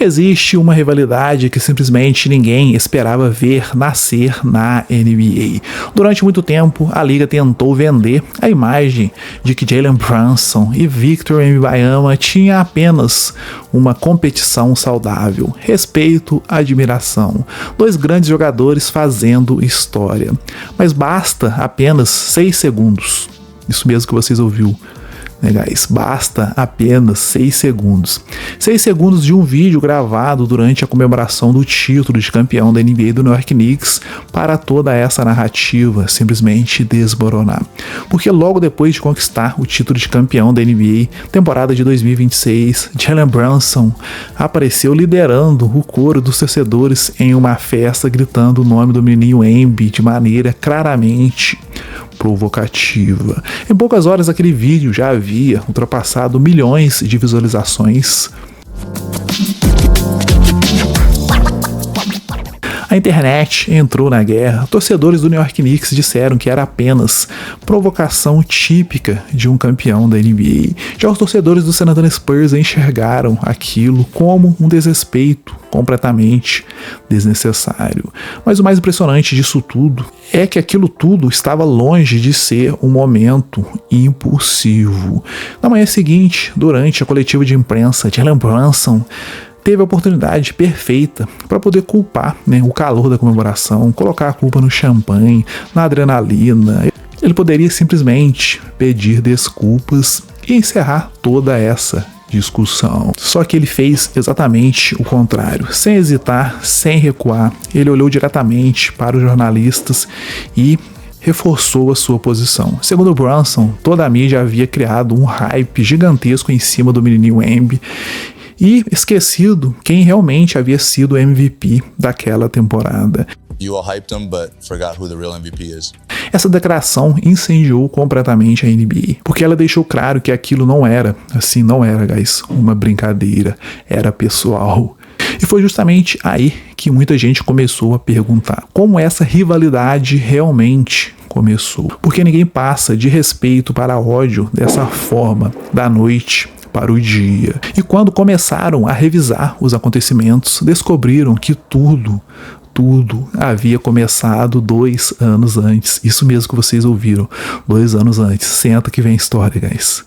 Existe uma rivalidade que simplesmente ninguém esperava ver nascer na NBA. Durante muito tempo, a liga tentou vender a imagem de que Jalen Brunson e Victor Wembanyama tinham apenas uma competição saudável, respeito, admiração, dois grandes jogadores fazendo história. Mas basta apenas 6 segundos, isso mesmo que vocês ouviram, né, guys? Basta apenas 6 segundos. 6 segundos de um vídeo gravado durante a comemoração do título de campeão da NBA do New York Knicks para toda essa narrativa simplesmente desmoronar. Porque logo depois de conquistar o título de campeão da NBA, temporada de 2026, Jalen Brunson apareceu liderando o coro dos torcedores em uma festa, gritando o nome do menino Wemby de maneira claramente provocativa. Em poucas horas aquele vídeo já havia ultrapassado milhões de visualizações. A internet entrou na guerra. Torcedores do New York Knicks disseram que era apenas provocação típica de um campeão da NBA. Já os torcedores do San Antonio Spurs enxergaram aquilo como um desrespeito completamente desnecessário. Mas o mais impressionante disso tudo é que aquilo tudo estava longe de ser um momento impulsivo. Na manhã seguinte, durante a coletiva de imprensa, Jalen Brunson teve a oportunidade perfeita para poder culpar, né, o calor da comemoração, colocar a culpa no champanhe, na adrenalina. Ele poderia simplesmente pedir desculpas e encerrar toda essa discussão. Só que ele fez exatamente o contrário. Sem hesitar, sem recuar, ele olhou diretamente para os jornalistas e reforçou a sua posição. Segundo Brunson, toda a mídia havia criado um hype gigantesco em cima do menininho Wemby e esquecido quem realmente havia sido o MVP daquela temporada. You all hyped him, but forgot who the real MVP is. Essa declaração incendiou completamente a NBA, porque ela deixou claro que aquilo não era, guys, uma brincadeira, era pessoal. E foi justamente aí que muita gente começou a perguntar como essa rivalidade realmente começou. Porque ninguém passa de respeito para ódio dessa forma, da noite para o dia. E quando começaram a revisar os acontecimentos, descobriram que tudo havia começado 2 anos antes. Isso mesmo que vocês ouviram, 2 anos antes. Senta que vem história, guys.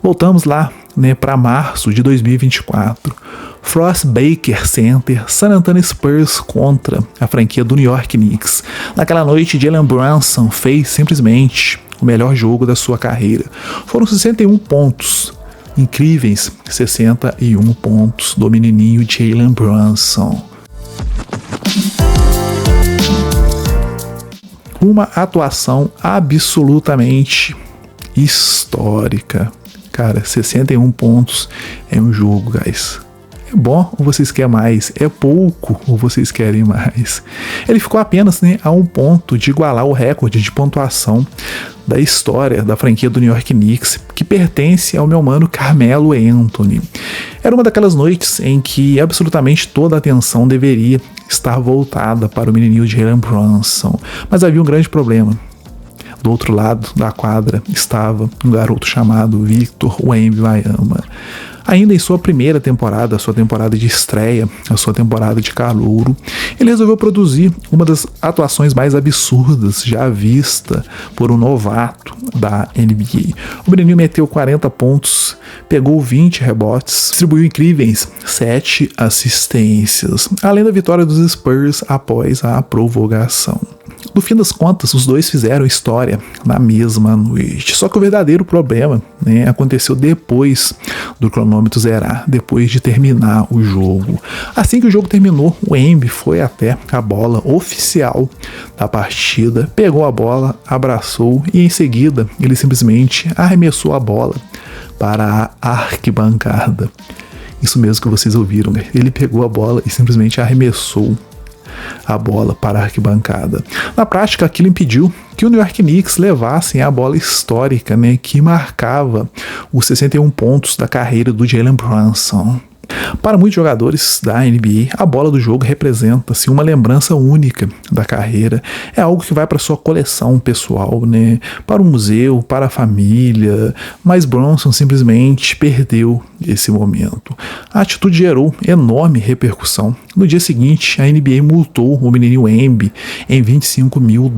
Voltamos lá, né, para março de 2024. Frost Baker Center, San Antonio Spurs contra a franquia do New York Knicks. Naquela noite, Jalen Brunson fez simplesmente o melhor jogo da sua carreira. Foram 61 pontos. Incríveis 61 pontos do menininho Jalen Brunson. Uma atuação absolutamente histórica. Cara, 61 pontos é um jogo, guys. É bom ou vocês querem mais? É pouco ou vocês querem mais? Ele ficou apenas, né, a 1 ponto de igualar o recorde de pontuação da história da franquia do New York Knicks, que pertence ao meu mano Carmelo Anthony. Era uma daquelas noites em que absolutamente toda a atenção deveria estar voltada para o menininho de Jalen Brunson, mas havia um grande problema. Do outro lado da quadra estava um garoto chamado Victor Wembanyama. Ainda em sua primeira temporada, a sua temporada de estreia, a sua temporada de calouro, ele resolveu produzir uma das atuações mais absurdas já vista por um novato da NBA. O menininho meteu 40 pontos, pegou 20 rebotes, distribuiu incríveis 7 assistências, além da vitória dos Spurs após a prorrogação. No fim das contas, os dois fizeram história na mesma noite. Só que o verdadeiro problema, né, aconteceu depois do cronômetro zerar, depois de terminar o jogo. Assim que o jogo terminou, o Wemby foi até a bola oficial da partida, pegou a bola, abraçou e em seguida ele simplesmente arremessou a bola para a arquibancada. Isso mesmo que vocês ouviram, né? Ele pegou a bola e simplesmente arremessou a bola para a arquibancada. Na prática, aquilo impediu que o New York Knicks levassem a bola histórica, né, que marcava os 61 pontos da carreira do Jalen Brunson. Para muitos jogadores da NBA, a bola do jogo representa assim, uma lembrança única da carreira. É algo que vai para sua coleção pessoal, né? Para o museu, para a família. Mas Brunson simplesmente perdeu esse momento. A atitude gerou enorme repercussão. No dia seguinte, a NBA multou o menino Wemby em $25 mil.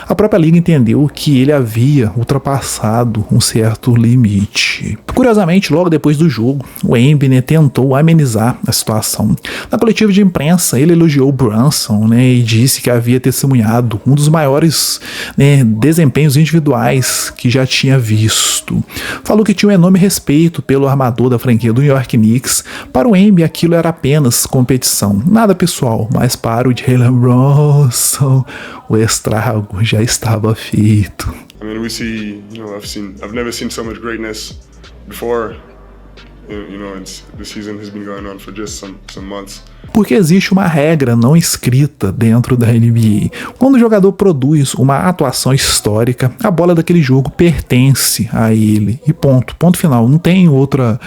A própria liga entendeu que ele havia ultrapassado um certo limite. Curiosamente, logo depois do jogo, o Wemby tentou amenizar a situação. Na coletiva de imprensa, ele elogiou o Brunson e disse que havia testemunhado um dos maiores desempenhos individuais que já tinha visto. Falou que tinha um enorme respeito pelo armador da franquia do New York Knicks. Para o Wemby, aquilo era apenas competição, nada pessoal, mas para o Jalen Brunson, o estrago já estava feito. I mean, we see, I've never seen so much greatness before. The season has been going on for just some months. Porque existe uma regra não escrita dentro da NBA. Quando o jogador produz uma atuação histórica, a bola daquele jogo pertence a ele. E ponto final. Não tem outro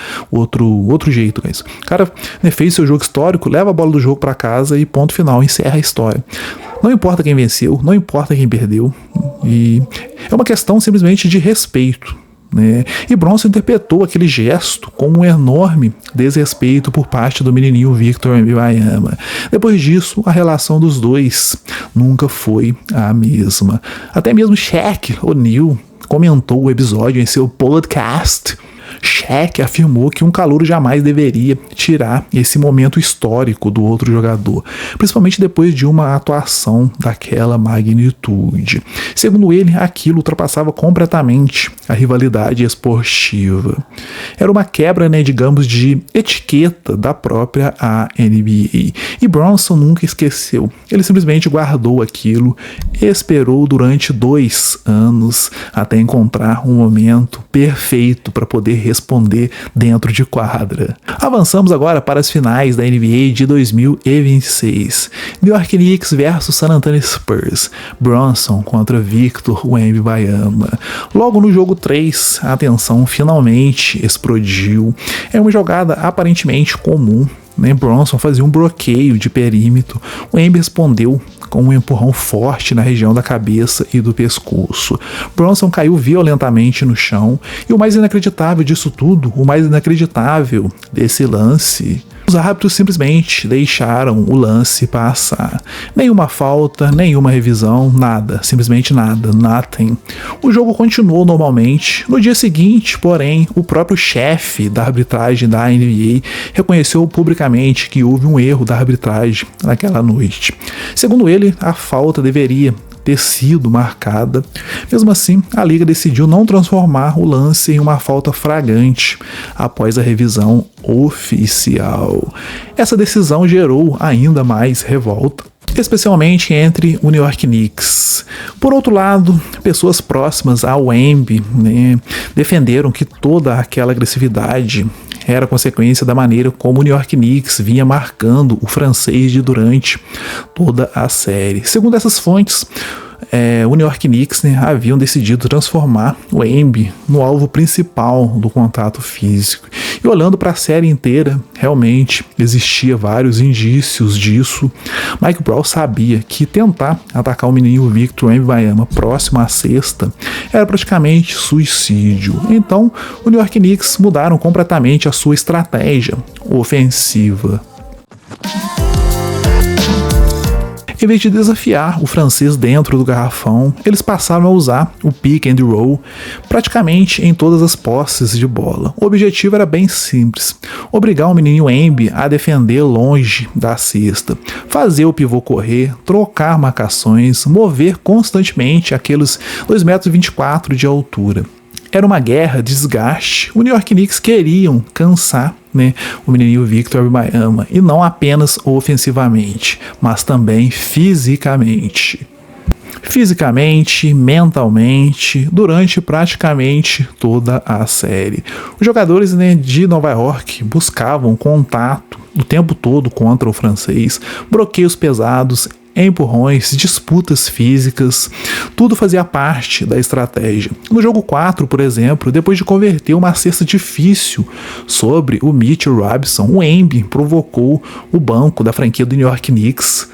jeito, guys. O cara fez seu jogo histórico, leva a bola do jogo para casa e ponto final, encerra a história. Não importa quem venceu, não importa quem perdeu. E é uma questão simplesmente de respeito. E Brunson interpretou aquele gesto como um enorme desrespeito por parte do menininho Victor Wembanyama. Depois disso, a relação dos dois nunca foi a mesma. Até mesmo Shaq O'Neal comentou o episódio em seu podcast. Shaq afirmou que um calouro jamais deveria tirar esse momento histórico do outro jogador, principalmente depois de uma atuação daquela magnitude. Segundo ele, aquilo ultrapassava completamente a rivalidade esportiva. Era uma quebra, digamos, de etiqueta da própria NBA. E Brunson nunca esqueceu. Ele simplesmente guardou aquilo e esperou durante 2 anos até encontrar um momento perfeito para poder responder dentro de quadra. Avançamos agora para as finais da NBA de 2026. New York Knicks versus San Antonio Spurs. Brunson contra Victor Wembanyama. Logo no jogo 3, a tensão finalmente explodiu. É uma jogada aparentemente comum. Brunson fazia um bloqueio de perímetro. O Wemby respondeu com um empurrão forte na região da cabeça e do pescoço. Brunson caiu violentamente no chão. E o mais inacreditável disso tudo, o mais inacreditável desse lance, os árbitros simplesmente deixaram o lance passar. Nenhuma falta, nenhuma revisão, nada. Simplesmente nada. Nothing. O jogo continuou normalmente. No dia seguinte, porém, o próprio chefe da arbitragem da NBA reconheceu publicamente que houve um erro da arbitragem naquela noite. Segundo ele, a falta deveria ter sido marcada. Mesmo assim, a liga decidiu não transformar o lance em uma falta flagrante após a revisão oficial. Essa decisão gerou ainda mais revolta, especialmente entre o New York Knicks. Por outro lado, pessoas próximas ao Wemby defenderam que toda aquela agressividade era consequência da maneira como o New York Knicks vinha marcando o francês durante toda a série. Segundo essas fontes, o New York Knicks haviam decidido transformar o Wemby no alvo principal do contato físico. E olhando para a série inteira, realmente existia vários indícios disso. Mike Brown sabia que tentar atacar o menino Victor Wembanyama próximo à cesta era praticamente suicídio. Então, o New York Knicks mudaram completamente a sua estratégia ofensiva. Em vez de desafiar o francês dentro do garrafão, eles passaram a usar o pick and roll praticamente em todas as posses de bola. O objetivo era bem simples: obrigar o menino Wemby a defender longe da cesta, fazer o pivô correr, trocar marcações, mover constantemente aqueles 2,24 m de altura. Era uma guerra de desgaste. O New York Knicks queriam cansar o menininho Victor Wembanyama, e não apenas ofensivamente, mas também fisicamente. Fisicamente, mentalmente, durante praticamente toda a série. Os jogadores de Nova York buscavam contato o tempo todo contra o francês, bloqueios pesados, empurrões, disputas físicas, tudo fazia parte da estratégia. No jogo 4, por exemplo, depois de converter uma cesta difícil sobre o Mitchell Robinson, o Wemby provocou o banco da franquia do New York Knicks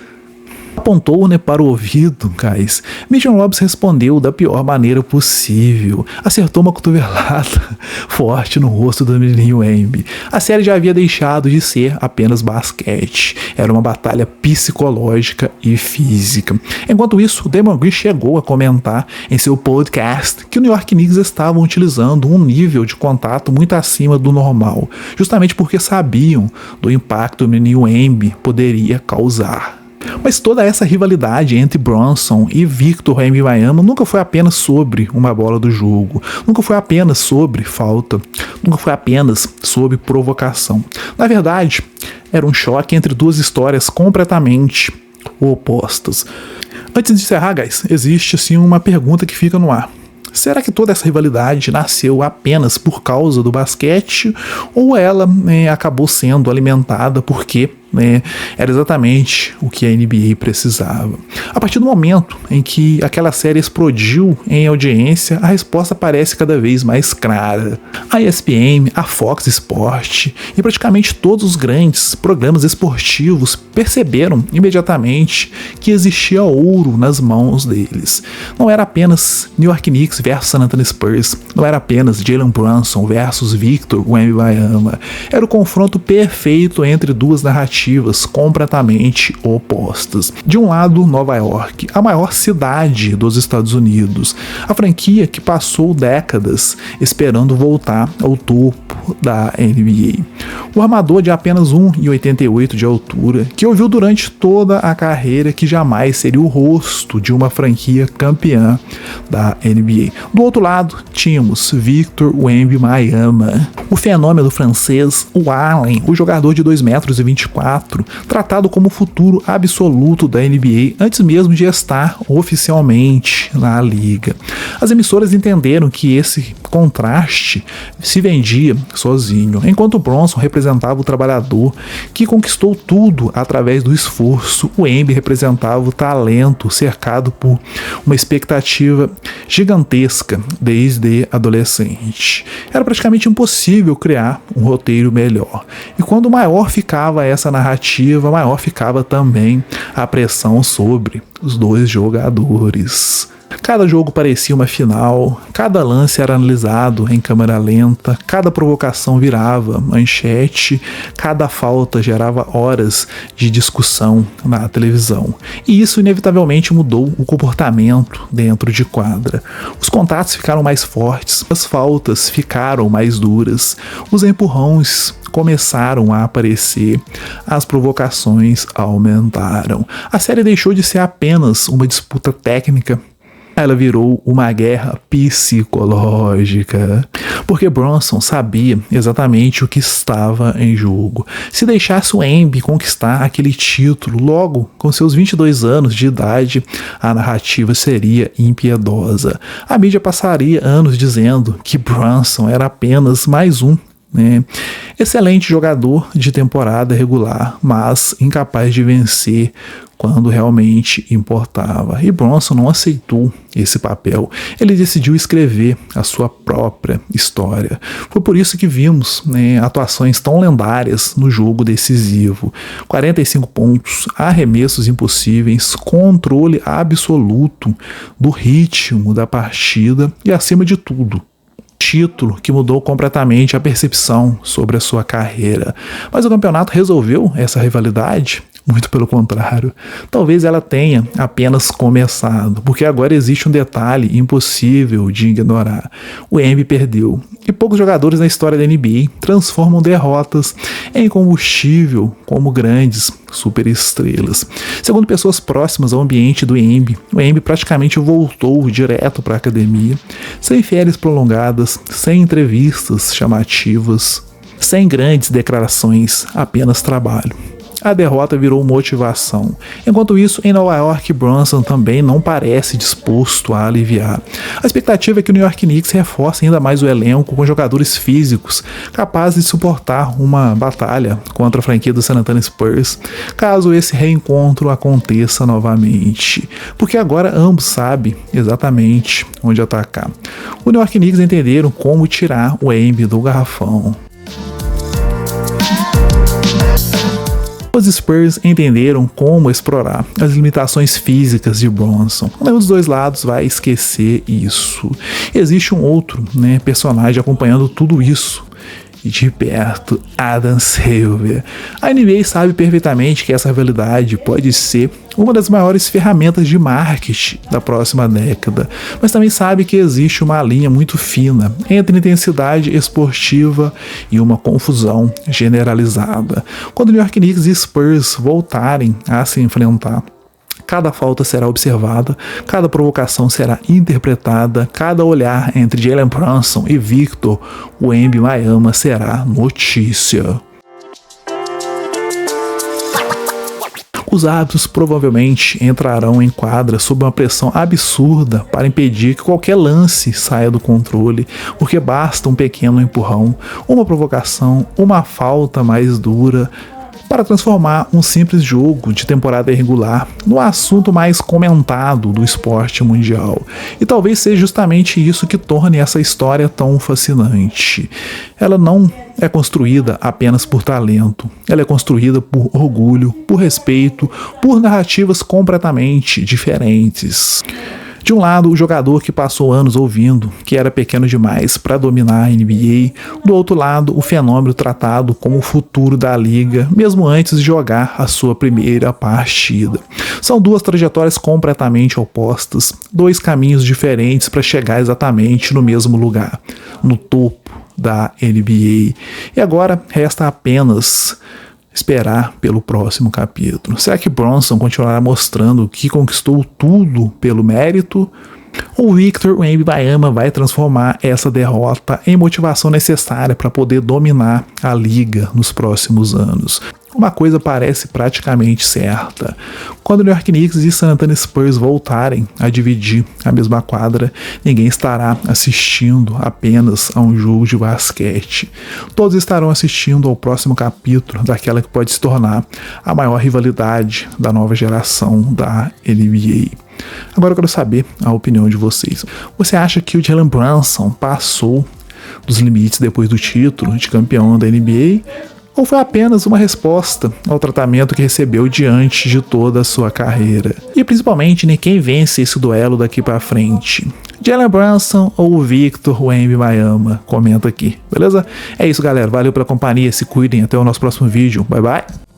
Apontou, né, para o ouvido, guys. Mitchell Robinson respondeu da pior maneira possível. Acertou uma cotovelada forte no rosto do menininho Wemby. A série já havia deixado de ser apenas basquete. Era uma batalha psicológica e física. Enquanto isso, o Draymond Green chegou a comentar em seu podcast que o New York Knicks estavam utilizando um nível de contato muito acima do normal, justamente porque sabiam do impacto que o menininho Wemby poderia causar. Mas toda essa rivalidade entre Brunson e Victor Wembanyama nunca foi apenas sobre uma bola do jogo, nunca foi apenas sobre falta, nunca foi apenas sobre provocação. Na verdade, era um choque entre duas histórias completamente opostas. Antes de encerrar, guys, existe assim uma pergunta que fica no ar. Será que toda essa rivalidade nasceu apenas por causa do basquete ou ela acabou sendo alimentada porque era exatamente o que a NBA precisava? A partir do momento em que aquela série explodiu em audiência, a resposta parece cada vez mais clara. A ESPN, a Fox Sport e praticamente todos os grandes programas esportivos perceberam imediatamente que existia ouro nas mãos deles. Não era apenas New York Knicks versus San Antonio Spurs, não era apenas Jalen Brunson versus Victor Wembanyama, era o confronto perfeito entre duas narrativas completamente opostas. De um lado, Nova York, a maior cidade dos Estados Unidos, a franquia que passou décadas esperando voltar ao topo da NBA. O armador de apenas 1,88 de altura, que ouviu durante toda a carreira que jamais seria o rosto de uma franquia campeã da NBA. Do outro lado, tínhamos Victor Wembanyama, o fenômeno francês, o Allen, o jogador de 2,24 m, tratado como o futuro absoluto da NBA antes mesmo de estar oficialmente na liga. As emissoras entenderam que esse contraste se vendia sozinho, enquanto Bronson representava o trabalhador que conquistou tudo através do esforço, o Wemby representava o talento cercado por uma expectativa gigantesca desde adolescente. Era praticamente impossível criar um roteiro melhor. E quando maior ficava essa narrativa, maior ficava também a pressão sobre os dois jogadores. Cada jogo parecia uma final, cada lance era analisado em câmera lenta, cada provocação virava manchete, cada falta gerava horas de discussão na televisão. E isso inevitavelmente mudou o comportamento dentro de quadra. Os contatos ficaram mais fortes, as faltas ficaram mais duras, os empurrões começaram a aparecer, as provocações aumentaram. A série deixou de ser apenas uma disputa técnica, ela virou uma guerra psicológica, porque Brunson sabia exatamente o que estava em jogo. Se deixasse o Wemby conquistar aquele título logo com seus 22 anos de idade, a narrativa seria impiedosa. A mídia passaria anos dizendo que Brunson era apenas mais um excelente jogador de temporada regular, mas incapaz de vencer quando realmente importava. E Bronson não aceitou esse papel. Ele decidiu escrever a sua própria história. Foi por isso que vimos atuações tão lendárias no jogo decisivo. 45 pontos, arremessos impossíveis, controle absoluto do ritmo da partida e, acima de tudo, título que mudou completamente a percepção sobre a sua carreira. Mas o campeonato resolveu essa rivalidade? Muito pelo contrário. Talvez ela tenha apenas começado, porque agora existe um detalhe impossível de ignorar. O Wemby perdeu, e poucos jogadores na história da NBA transformam derrotas em combustível como grandes superestrelas. Segundo pessoas próximas ao ambiente do Wemby, o Wemby praticamente voltou direto para a academia, sem férias prolongadas, sem entrevistas chamativas, sem grandes declarações, apenas trabalho. A derrota virou motivação. Enquanto isso, em Nova York, Brunson também não parece disposto a aliviar. A expectativa é que o New York Knicks reforce ainda mais o elenco com jogadores físicos capazes de suportar uma batalha contra a franquia do San Antonio Spurs, caso esse reencontro aconteça novamente. Porque agora ambos sabem exatamente onde atacar. O New York Knicks entenderam como tirar o Wemby do garrafão. Os Spurs entenderam como explorar as limitações físicas de Bronson. Nenhum dos dois lados vai esquecer isso. Existe um outro, personagem acompanhando tudo isso. E de perto, Adam Silver. A NBA sabe perfeitamente que essa rivalidade pode ser uma das maiores ferramentas de marketing da próxima década, mas também sabe que existe uma linha muito fina entre intensidade esportiva e uma confusão generalizada. Quando New York Knicks e Spurs voltarem a se enfrentar, cada falta será observada, cada provocação será interpretada, cada olhar entre Jalen Brunson e Victor Wembanyama será notícia. Os árbitros provavelmente entrarão em quadra sob uma pressão absurda para impedir que qualquer lance saia do controle, porque basta um pequeno empurrão, uma provocação, uma falta mais dura para transformar um simples jogo de temporada irregular no assunto mais comentado do esporte mundial. E talvez seja justamente isso que torne essa história tão fascinante. Ela não é construída apenas por talento, ela é construída por orgulho, por respeito, por narrativas completamente diferentes. De um lado, o jogador que passou anos ouvindo que era pequeno demais para dominar a NBA, do outro lado, o fenômeno tratado como o futuro da liga, mesmo antes de jogar a sua primeira partida. São duas trajetórias completamente opostas, dois caminhos diferentes para chegar exatamente no mesmo lugar, no topo da NBA. E agora resta apenas esperar pelo próximo capítulo. Será que Bronson continuará mostrando que conquistou tudo pelo mérito? Ou Victor Wembanyama vai transformar essa derrota em motivação necessária para poder dominar a liga nos próximos anos? Uma coisa parece praticamente certa. Quando New York Knicks e San Antonio Spurs voltarem a dividir a mesma quadra, ninguém estará assistindo apenas a um jogo de basquete. Todos estarão assistindo ao próximo capítulo daquela que pode se tornar a maior rivalidade da nova geração da NBA. Agora eu quero saber a opinião de vocês. Você acha que o Jalen Brunson passou dos limites depois do título de campeão da NBA? Ou foi apenas uma resposta ao tratamento que recebeu diante de toda a sua carreira? E principalmente, quem vence esse duelo daqui pra frente? Jalen Brunson ou Victor Wembanyama? Comenta aqui, beleza? É isso, galera. Valeu pela companhia. Se cuidem. Até o nosso próximo vídeo. Bye, bye.